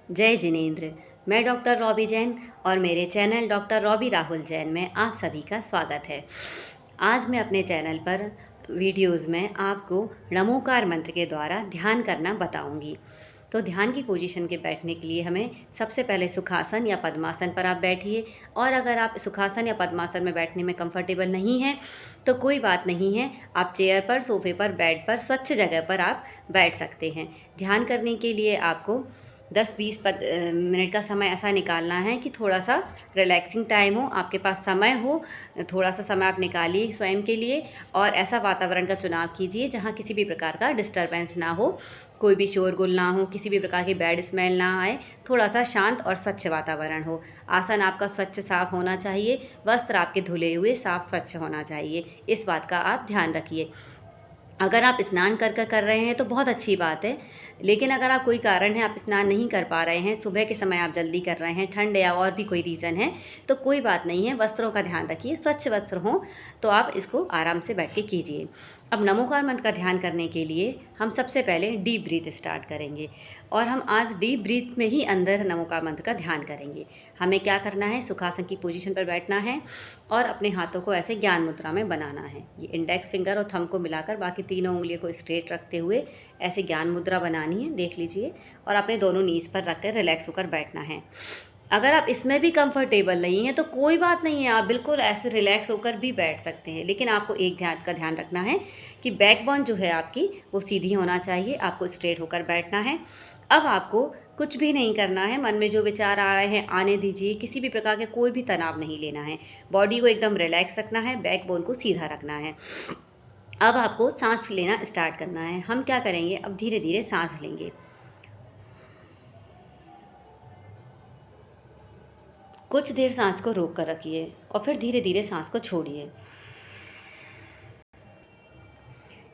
जय जिनेंद्र। मैं doctor Robbie Jain और मेरे channel doctor Robbie Rahul Jain में आप सभी का स्वागत है। आज मैं अपने चैनल पर वीडियोस में आपको नमोकार मंत्र के द्वारा ध्यान करना बताऊंगी। तो ध्यान की पोजीशन के बैठने के लिए हमें सबसे पहले सुखासन या पद्मासन पर आप बैठिए। और अगर आप सुखासन या पद्मासन में बैठने में कंफर्टेबल नहीं हैं तो कोई बात नहीं है, आप चेयर पर, सोफे पर, बेड पर, स्वच्छ जगह पर आप बैठ सकते हैं। ध्यान करने के लिए आपको 10-20 मिनट का समय ऐसा निकालना है कि थोड़ा सा रिलैक्सिंग टाइम हो, आपके पास समय हो। थोड़ा सा समय आप निकालिए स्वयं के लिए और ऐसा वातावरण का चुनाव कीजिए जहाँ किसी भी प्रकार का डिस्टर्बेंस ना हो, कोई भी शोरगुल ना हो, किसी भी प्रकार की बैड स्मेल ना आए, थोड़ा सा शांत और स्वच्छ वातावरण हो। आसन आपका स्वच्छ साफ होना चाहिए, वस्त्र आपके धुले हुए साफ स्वच्छ होना चाहिए। इस बात का आप ध्यान रखिए। अगर आप स्नान कर रहे हैं तो बहुत अच्छी बात है, लेकिन अगर आप कोई कारण है आप स्नान नहीं कर पा रहे हैं, सुबह के समय आप जल्दी कर रहे हैं, ठंड या और भी कोई रीज़न है, तो कोई बात नहीं है। वस्त्रों का ध्यान रखिए, स्वच्छ वस्त्र हों तो आप इसको आराम से बैठ के कीजिए। अब नमोकार मंत्र का ध्यान करने के लिए हम सबसे पहले डीप ब्रीथ स्टार्ट करेंगे और हम आज डीप ब्रीथ में ही अंदर नमोकार मंत्र का ध्यान करेंगे। हमें क्या करना है, सुखासन की पोजीशन पर बैठना है और अपने हाथों को ऐसे ज्ञान मुद्रा में बनाना है। ये इंडेक्स फिंगर और थंब को मिलाकर बाकी तीनों उंगलियों को स्ट्रेट रखते हुए ऐसे ज्ञान मुद्रा बनानी है, देख लीजिए। और अपने दोनों नीज़ पर रख कर रिलैक्स होकर बैठना है। अगर आप इसमें भी कंफर्टेबल नहीं हैं तो कोई बात नहीं है, आप बिल्कुल ऐसे रिलैक्स होकर भी बैठ सकते हैं। लेकिन आपको एक ध्यान रखना है कि बैकबोन जो है आपकी वो सीधी होना चाहिए, आपको स्ट्रेट होकर बैठना है। अब आपको कुछ भी नहीं करना है, मन में जो विचार आ रहे हैं आने दीजिए, किसी भी प्रकार के कोई भी तनाव नहीं लेना है, बॉडी को एकदम रिलैक्स रखना है, बैकबोन को सीधा रखना है। अब आपको सांस लेना स्टार्ट करना है। हम क्या करेंगे, अब धीरे धीरे सांस लेंगे। कुछ देर सांस को रोक कर रखिए और फिर धीरे धीरे सांस को छोड़िए।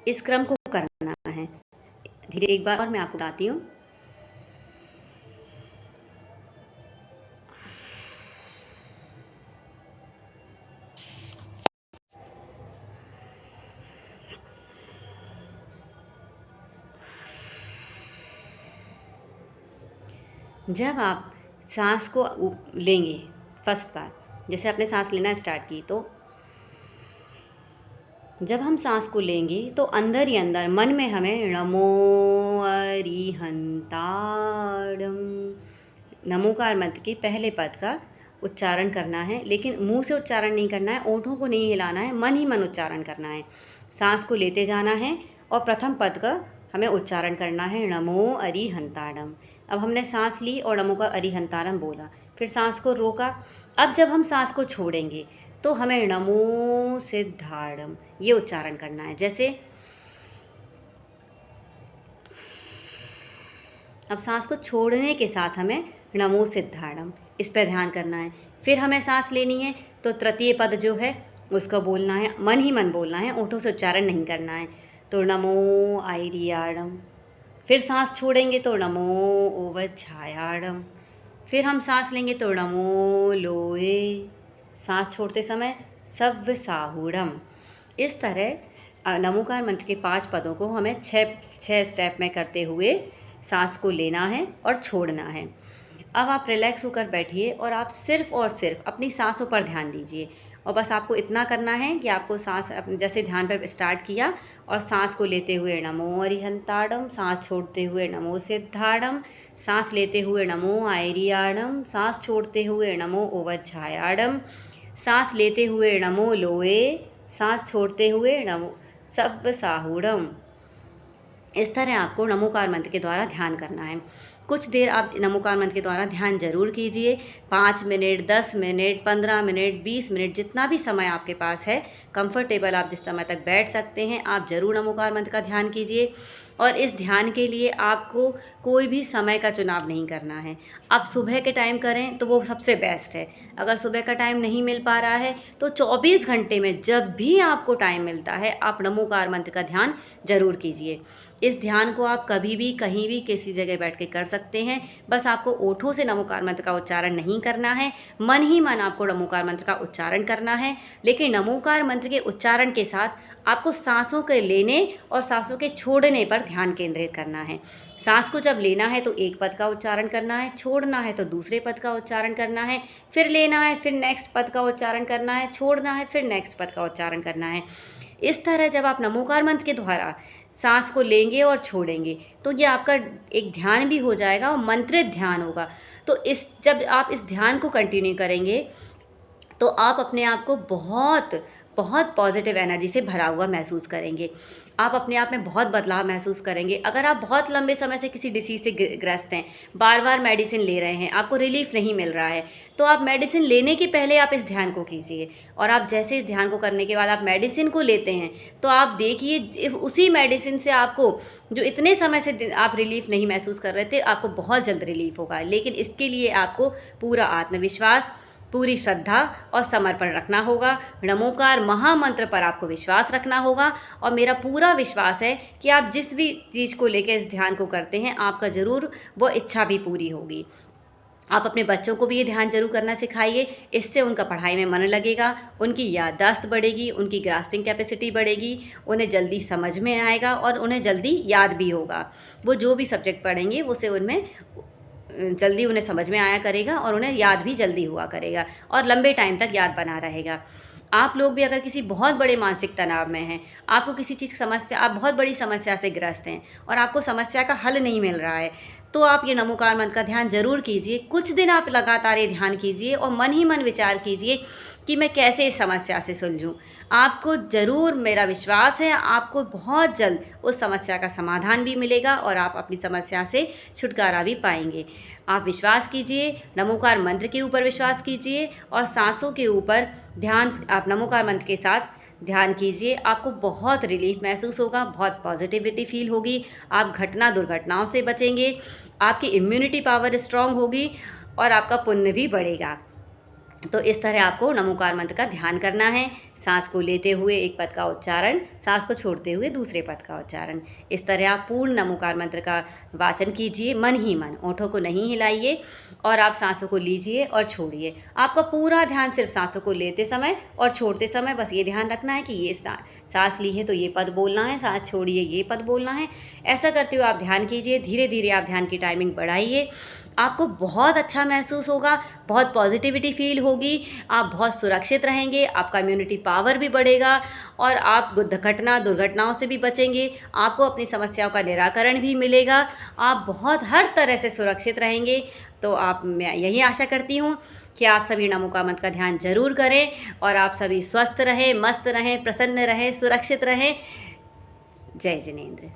इस क्रम को करना है धीरे। एक बार और मैं आपको बताती हूँ। जब आप सांस को लेंगे फर्स्ट बार, जैसे आपने सांस लेना स्टार्ट की, तो जब हम सांस को लेंगे तो अंदर ही अंदर मन में हमें नमो अरिहंताड़म, नमोकार मंत्र के पहले पद का उच्चारण करना है। लेकिन मुंह से उच्चारण नहीं करना है, ओंठों को नहीं हिलाना है, मन ही मन उच्चारण करना है। सांस को लेते जाना है और प्रथम पद का हमें उच्चारण करना है, नमो अरिहंताड़म। अब हमने सांस ली और नमो का अरिहंताड़म बोला, फिर सांस को रोका। अब जब हम सांस को छोड़ेंगे तो हमें नमो सिद्धाड़म ये उच्चारण करना है। जैसे अब सांस को छोड़ने के साथ हमें नमो सिद्धाड़म, इस पर ध्यान करना है। फिर हमें सांस लेनी है तो तृतीय पद जो है उसको बोलना है, मन ही मन बोलना है, ओंठों से उच्चारण नहीं करना है। तो नमो आइरियाड़म। फिर सांस छोड़ेंगे तो नमो ओवच्छायाड़म। फिर हम सांस लेंगे तो नमो लोए। सांस छोड़ते समय सव्य साहूड़म। इस तरह नमोकार मंत्र के 5 पदों को हमें 6 स्टेप में करते हुए सांस को लेना है और छोड़ना है। अब आप रिलैक्स होकर बैठिए और आप सिर्फ और सिर्फ अपनी सांसों पर ध्यान दीजिए। और बस आपको इतना करना है कि आपको सांस जैसे ध्यान पर स्टार्ट किया और सांस को लेते हुए नमो अरिहंताड़म, सांस छोड़ते हुए नमो सिद्धाड़म, सांस लेते हुए नमो आइरियाड़म, सांस छोड़ते हुए नमो ओवच्छायाड़म, सांस लेते हुए नमो लोए, सांस छोड़ते हुए नमो सव्य साहूड़म। इस तरह आपको नमोकार मंत्र के द्वारा ध्यान करना है। कुछ देर आप नमोकार मंत्र के द्वारा ध्यान जरूर कीजिए, 5 मिनट, 10 मिनट, 15 मिनट, 20 मिनट, जितना भी समय आपके पास है, कंफर्टेबल आप जिस समय तक बैठ सकते हैं, आप ज़रूर नमोकार मंत्र का ध्यान कीजिए। और इस ध्यान के लिए आपको कोई भी समय का चुनाव नहीं करना है। आप सुबह के टाइम करें तो वो सबसे बेस्ट है। अगर सुबह का टाइम नहीं मिल पा रहा है तो 24 घंटे में जब भी आपको टाइम मिलता है आप नमोकार मंत्र का ध्यान जरूर कीजिए। इस ध्यान को आप कभी भी कहीं भी किसी जगह बैठ के कर सकते हैं। बस आपको ओठों से नमोकार मंत्र का उच्चारण नहीं करना है, मन ही मन आपको नमोकार मंत्र का उच्चारण करना है। लेकिन नमोकार मंत्र के उच्चारण के साथ आपको सांसों के लेने और सांसों के छोड़ने पर ध्यान केंद्रित करना है। सांस को जब लेना है तो एक पद का उच्चारण करना है, छोड़ना है तो दूसरे पद का उच्चारण करना है, फिर लेना है, फिर नेक्स्ट पद का उच्चारण करना है, छोड़ना है, फिर नेक्स्ट पद का उच्चारण करना है। इस तरह जब आप नमोकार मंत्र के द्वारा सांस को लेंगे और छोड़ेंगे तो ये आपका एक ध्यान भी हो जाएगा और मंत्रित ध्यान होगा। तो जब आप इस ध्यान को कंटिन्यू करेंगे तो आप अपने आप को बहुत बहुत पॉजिटिव एनर्जी से भरा हुआ महसूस करेंगे। आप अपने आप में बहुत बदलाव महसूस करेंगे। अगर आप बहुत लंबे समय से किसी डिसीज़ से ग्रस्त हैं, बार बार मेडिसिन ले रहे हैं, आपको रिलीफ नहीं मिल रहा है, तो आप मेडिसिन लेने के पहले आप इस ध्यान को कीजिए। और आप जैसे इस ध्यान को करने के बाद आप मेडिसिन को लेते हैं तो आप देखिए उसी मेडिसिन से आपको जो इतने समय से आप रिलीफ नहीं महसूस कर रहे थे, आपको बहुत जल्द रिलीफ होगा। लेकिन इसके लिए आपको पूरा आत्मविश्वास, पूरी श्रद्धा और समर्पण रखना होगा। नमोकार महामंत्र पर आपको विश्वास रखना होगा। और मेरा पूरा विश्वास है कि आप जिस भी चीज़ को लेकर इस ध्यान को करते हैं, आपका ज़रूर वो इच्छा भी पूरी होगी। आप अपने बच्चों को भी ये ध्यान जरूर करना सिखाइए। इससे उनका पढ़ाई में मन लगेगा, उनकी याददाश्त बढ़ेगी, उनकी ग्रास्पिंग कैपेसिटी बढ़ेगी, उन्हें जल्दी समझ में आएगा और उन्हें जल्दी याद भी होगा। वो जो भी सब्जेक्ट पढ़ेंगे उसे उनमें जल्दी उन्हें समझ में आया करेगा और उन्हें याद भी जल्दी हुआ करेगा और लंबे टाइम तक याद बना रहेगा। आप लोग भी अगर किसी बहुत बड़े मानसिक तनाव में हैं, आपको किसी चीज़ की समस्या, आप बहुत बड़ी समस्या से ग्रस्त हैं और आपको समस्या का हल नहीं मिल रहा है, तो आप ये नमोकार मंत्र का ध्यान जरूर कीजिए। कुछ दिन आप लगातार ये ध्यान कीजिए और मन ही मन विचार कीजिए कि मैं कैसे इस समस्या से सुलझूं। आपको ज़रूर, मेरा विश्वास है, आपको बहुत जल्द उस समस्या का समाधान भी मिलेगा और आप अपनी समस्या से छुटकारा भी पाएंगे। आप विश्वास कीजिए, नमोकार मंत्र के ऊपर विश्वास कीजिए और सांसों के ऊपर ध्यान, आप नमोकार मंत्र के साथ ध्यान कीजिए। आपको बहुत रिलीफ महसूस होगा, बहुत पॉजिटिविटी फील होगी, आप दुर्घटनाओं से बचेंगे, आपकी इम्यूनिटी पावर स्ट्रांग होगी और आपका पुण्य भी बढ़ेगा। तो इस तरह आपको नमोकार मंत्र का ध्यान करना है। सांस को लेते हुए एक पद का उच्चारण, सांस को छोड़ते हुए दूसरे पद का उच्चारण। इस तरह आप पूर्ण नमोकार मंत्र का वाचन कीजिए, मन ही मन, ओठों को नहीं हिलाइए और आप सांसों को लीजिए और छोड़िए। आपका पूरा ध्यान सिर्फ सांसों को लेते समय और छोड़ते समय बस ये ध्यान रखना है कि ये सांस ली है तो ये पद बोलना है, सांस छोड़िए ये पद बोलना है। ऐसा करते हुए आप ध्यान कीजिए। धीरे धीरे आप ध्यान की टाइमिंग बढ़ाइए। आपको बहुत अच्छा महसूस होगा, बहुत पॉजिटिविटी फील होगी, आप बहुत सुरक्षित रहेंगे, आपका इम्यूनिटी पावर भी बढ़ेगा और आप दुर्घटनाओं से भी बचेंगे। आपको अपनी समस्याओं का निराकरण भी मिलेगा। आप बहुत हर तरह से सुरक्षित रहेंगे। तो मैं यही आशा करती हूँ कि आप सभी नमोकार मंत्र का ध्यान जरूर करें और आप सभी स्वस्थ रहें, मस्त रहें, प्रसन्न रहें, सुरक्षित रहें। जय जिनेंद्र।